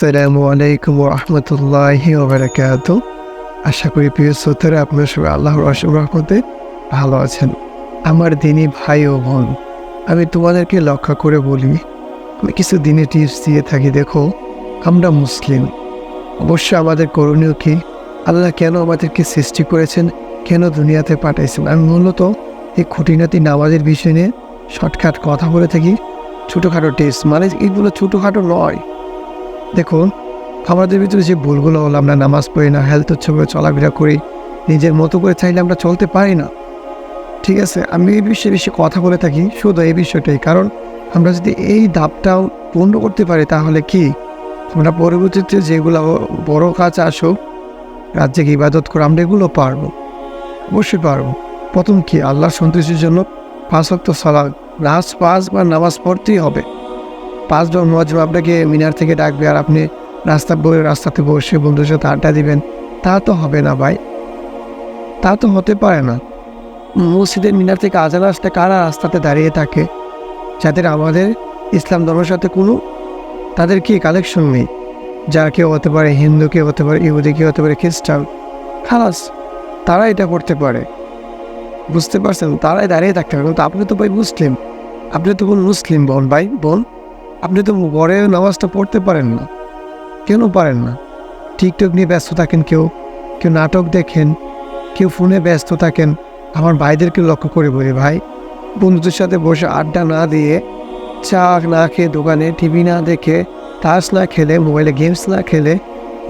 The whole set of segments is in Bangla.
আসসালামু আলাইকুম রহমতুল্লাহি ওবারাকাত। আশা করি প্রিয় শ্রোতারা আপনার সবাই আল্লাহর অসীম রহমতে ভালো আছেন। আমার দিনী ভাই ও বোন, আমি তোমাদেরকে লক্ষ্য করে বলি, আমি কিছু দিনে টিপস দিয়ে থাকি। দেখো, আমরা মুসলিম, অবশ্যই আমাদের করণীয় কি, আল্লাহ কেন আমাদেরকে সৃষ্টি করেছেন, কেন দুনিয়াতে পাঠাইছেন। আমি মূলত এই খুঁটিনাটি নামাজের বিষয় নিয়ে শর্টকাট কথা বলে থাকি, ছোটোখাটো টিপস, মানে এগুলো ছোটোখাটো নয়। দেখুন, আমাদের ভিতরে যে ভুলগুলো হলো, আমরা নামাজ পড়ি না, হেলথ করে চলাফেরা করি, নিজের মতো করে চাইলে আমরা চলতে পারি না। ঠিক আছে, আমি এই বিষয়ে বেশি কথা বলে থাকি শুধু এই বিষয়টাই, কারণ আমরা যদি এই ধাপটাও পূর্ণ করতে পারি তাহলে কি আমরা পরবর্তীতে যেগুলো বড় কাজ আসুক, রাজ্যে ইবাদত করে আমরা এগুলো পারবো, অবশ্যই পারবো। প্রথম কি, আল্লাহর সন্তুষ্টির জন্য 5 ওয়াক্ত সালাত, রাত 5 বার নামাজ পড়তেই হবে। 5 বার মুয়াজ্জিন আপনাকে মিনার থেকে ডাকবে আর আপনি রাস্তাতে বসে বন্ধুর সাথে আড্ডা দিবেন, তা তো হবে না ভাই, তা তো হতে পারে না। মসজিদের মিনার থেকে আজান আসতে কারা রাস্তাতে দাঁড়িয়ে থাকে, যাদের আমাদের ইসলাম ধর্মের সাথে কোনো তাদের কি কালেকশন নেই, যারা কেউ হতে পারে হিন্দু, কেউ হতে পারে ইহুদি, কেউ হতে পারে খ্রিস্টান, খালাস তারা এটা করতে পারে, বুঝতে পারছেন, তারাই দাঁড়িয়ে থাকতে পারে। কিন্তু আপনি তো ভাই মুসলিম, আপনি তো কোন মুসলিম বোন, আপনি তো ঘরে নামাজটা পড়তে পারেন না। কেন পারেন না? টিকটক নিয়ে ব্যস্ত থাকেন, কেউ নাটক দেখেন, কেউ ফোনে ব্যস্ত থাকেন। আমার ভাইদেরকে লক্ষ্য করে বলি, ভাই, বন্ধুদের সাথে বসে আড্ডা না দিয়ে, চা না খেয়ে, দোকানে টিভি না দেখে, তাস না খেলে, মোবাইলে গেমস না খেলে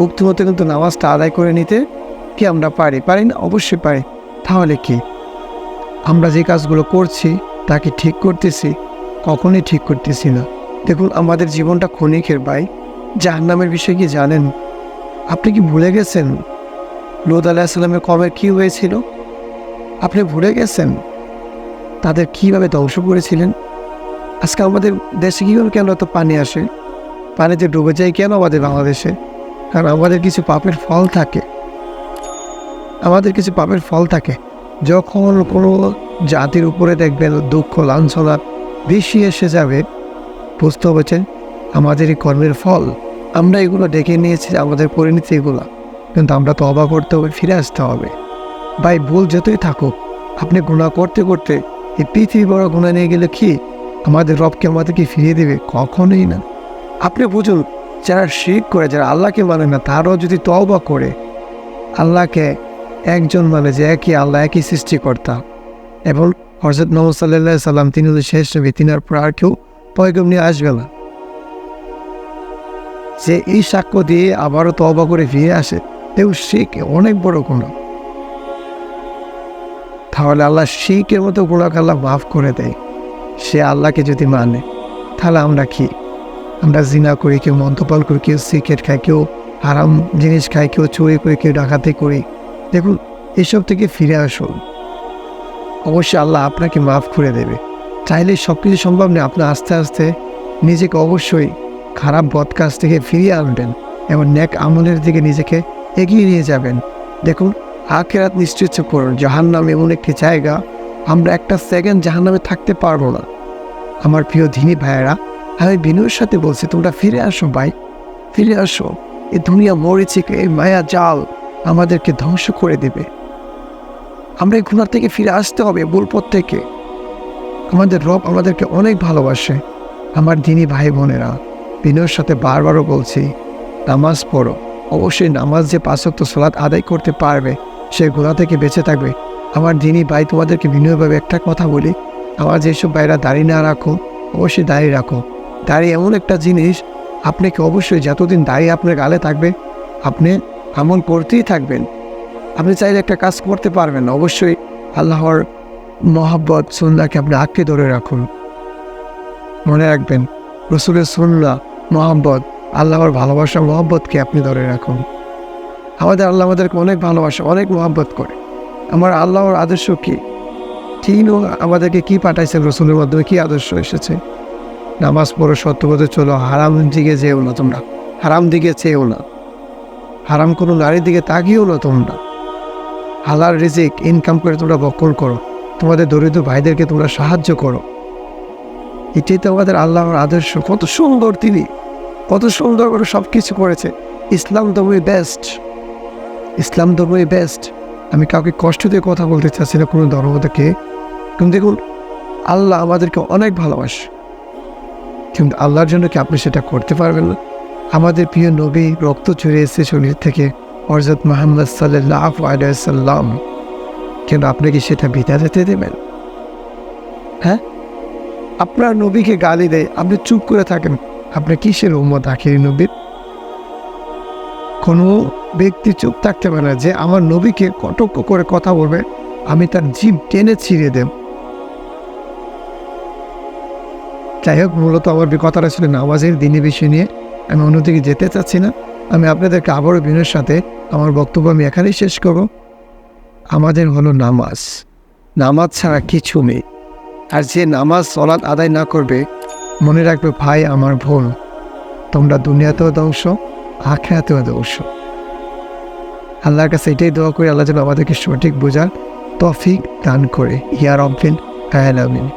উক্ত মতো কিন্তু নামাজটা আদায় করে নিতে কি আমরা পারি না? অবশ্যই পারি। তাহলে কি আমরা যে কাজগুলো করছি তা কি ঠিক করতেছি? কখনোই ঠিক করতেছি না। দেখুন, আমাদের জীবনটা ক্ষণিকের ভাই। জাহান্নামের বিষয়ে কি জানেন? আপনি কি ভুলে গেছেন লূত আলাইহিস সালামের কওমের কি হয়েছিল? আপনি ভুলে গেছেন তাদের কিভাবে ধ্বংস করেছিলেন? আজকে আমাদের দেশে কীভাবে কেন এত পানি আসে, পানিতে ডুবে যায় কেন আমাদের বাংলাদেশে? কারণ আমাদের কিছু পাপের ফল থাকে। যখন কোনো জাতির উপরে দেখবেন দুঃখ লাঞ্ছনা বেশি এসে যাবে, বুঝতে হচ্ছে আমাদের এই কর্মের ফল। আমরা এগুলো ডেকে নিয়েছি, আমাদের পরিণতি এগুলো, কিন্তু আমরা তো অবাক করতে হবে, ফিরে আসতে হবে। ভাই, ভুল যতই থাকুক, আপনি গুনাহ করতে করতে এই পৃথিবী বড় গুনাহ নিয়ে গেলে কি আমাদের রবকে আমাদেরকে ফিরিয়ে দেবে? কখনোই না। আপনি বুঝুন, যারা শিরক করে, যারা আল্লাহকে মানে না, তারাও যদি তওবা করে, আল্লাহকে একজন মানে, যে একই আল্লাহ, একই সৃষ্টিকর্তা, এবং হযরত মুহাম্মদ সাল্লাল্লাহু আলাইহি সাল্লাম তিনি হলেন শেষ নবী, তিনার পর আর কেউ পয়গম নিয়ে আসবে না, যে এই সাক্ষ্য দিয়ে আবারও তওবা করে ফিরে আসে, কেউ শিরক অনেক বড় গুনাহ। তাহলে আল্লাহ শিরকের মতো গুনাহকে আল্লাহ মাফ করে দেয়। সে আল্লাহকে যদি মানে, তাহলে আমরা কি? আমরা জিনা করি, কেউ মদ্যপান করি, কেউ সিগারেট খায়, কেউ হারাম জিনিস খায়, কেউ চুরি করি, কেউ ডাকাতি করি। দেখুন, এসব থেকে ফিরে আসুন, অবশ্যই আল্লাহ আপনাকে মাফ করে দেবে। চাইলে সব কিছু সম্ভব নয়, আপনি আস্তে আস্তে নিজেকে অবশ্যই খারাপ বদ কাজ থেকে ফিরিয়ে আনবেন এবং নেক আমলের দিকে নিজেকে এগিয়ে নিয়ে যাবেন। দেখুন, আখিরাত নিশ্চিত করুন। জাহান্নাম এমন একটি জায়গা, আমরা একটা সেকেন্ড জাহান্নামে থাকতে পারবো না। আমার প্রিয় দিনী ভাইয়েরা, আমি বিনয়ের সাথে বলছি, তোমরা ফিরে আসো ভাই, ফিরে আসো। এই দুনিয়া মরিচিকে, এই মায়া জাল আমাদেরকে ধ্বংস করে দেবে। আমরা এই গুনাহ থেকে ফিরে আসতে হবে, ভুল পথ থেকে। আমাদের রব আমাদেরকে অনেক ভালোবাসে। আমার দিনী ভাই বোনেরা, বিনয়ের সাথে বারবারও বলছি, নামাজ পড়ো। অবশ্যই নামাজ যে 5 ওয়াক্ত সালাত আদায় করতে পারবে, সে গুনাহ থেকে বেঁচে থাকবে। আমার দিনী ভাই, তোমাদেরকে বিনয়ভাবে একটা কথা বলি, আমার যেসব ভাইরা দাড়ি না রাখো, অবশ্যই দাড়ি রাখো। দাড়ি এমন একটা জিনিস, আপনাকে অবশ্যই যতদিন দাড়ি আপনার গালে থাকবে, আপনি আমল করতেই থাকবেন। আপনি চাইলে একটা কাজ করতে পারবেন না। অবশ্যই আল্লাহর মহব্বত সুন্নাহকে আপনি আঁকড়ে ধরে রাখুন। মনে রাখবেন, রসুলের সুন্নাহ, মহব্বত, আল্লাহর ভালোবাসা, মহব্বতকে আপনি ধরে রাখুন। আল্লাহ আমাদেরকে অনেক ভালোবাসে, অনেক মহব্বত করে। আমার আল্লাহর আদর্শ কি? তিনিও আমাদেরকে কি পাঠাইছেন, রসুলের মাধ্যমে কি আদর্শ এসেছে? নামাজ পড়ো, সত্য পথে চলো, হারাম দিকে যেও না তোমরা, হারাম দিকে চেয়েও না, হারাম কোনো নারীর দিকে তাকিয়েও না তোমরা। হালাল রিজিক ইনকাম করে তোমরা ভক্ষণ করো, তোমাদের দরিদ্র ভাইদেরকে তোমরা সাহায্য করো। এটাই তো আমাদের আল্লাহর আদর্শ। কত সুন্দর তিনি, কত সুন্দর করে সব কিছু করেছে। ইসলাম ধর্মই বেস্ট, ইসলাম ধর্মই বেস্ট। আমি কাউকে কষ্ট দিয়ে কথা বলতে চাচ্ছি না কোনো ধর্ম থেকে, কিন্তু দেখুন আল্লাহ আমাদেরকে অনেক ভালোবাসে, কিন্তু আল্লাহর জন্য কি আপনি সেটা করতে পারবেন না? আমাদের প্রিয় নবী রক্ত ঝরিয়েছে শরীর থেকে, হযরত মুহাম্মদ সাল্লাল্লাহু আলাইহি সাল্লাম, কিন্তু আপনি কি সেটা বিদা যেতে দেবেন? হ্যাঁ, আপনার নবীকে গালি দেয়, আপনি চুপ করে থাকেন। আপনি কিসের উম্মত আখিরি নবীর? কোনো ব্যক্তি চুপ থাকতে পারে না যে আমার নবীকে কটাক্ষ করে কথা বলবে, আমি তার জিভ টেনে ছিঁড়ে দেব। যাই হোক, মূলত আমার কথাটা ছিল নামাজের দিনই বিষয় নিয়ে। আমি অন্যদিকে যেতে চাচ্ছি না। আমি আপনাদেরকে আবারও বিনয়ের সাথে আমার বক্তব্য আমি এখানেই শেষ করব। আমাদের হলো নামাজ, নামাজ ছাড়া কিছু নেই। আর যে নামাজ সলাৎ আদায় না করবে, মনে রাখবে ভাই আমার ভুল, তোমরা দুনিয়াতেও ধ্বংস, আখিরাতেও ধ্বংস। আল্লাহর কাছে এটাই দোয়া করি, আল্লাহ যেন আমাদেরকে সঠিক বোঝার তৌফিক দান করে। ইয়া রাব্বিল আলামিন।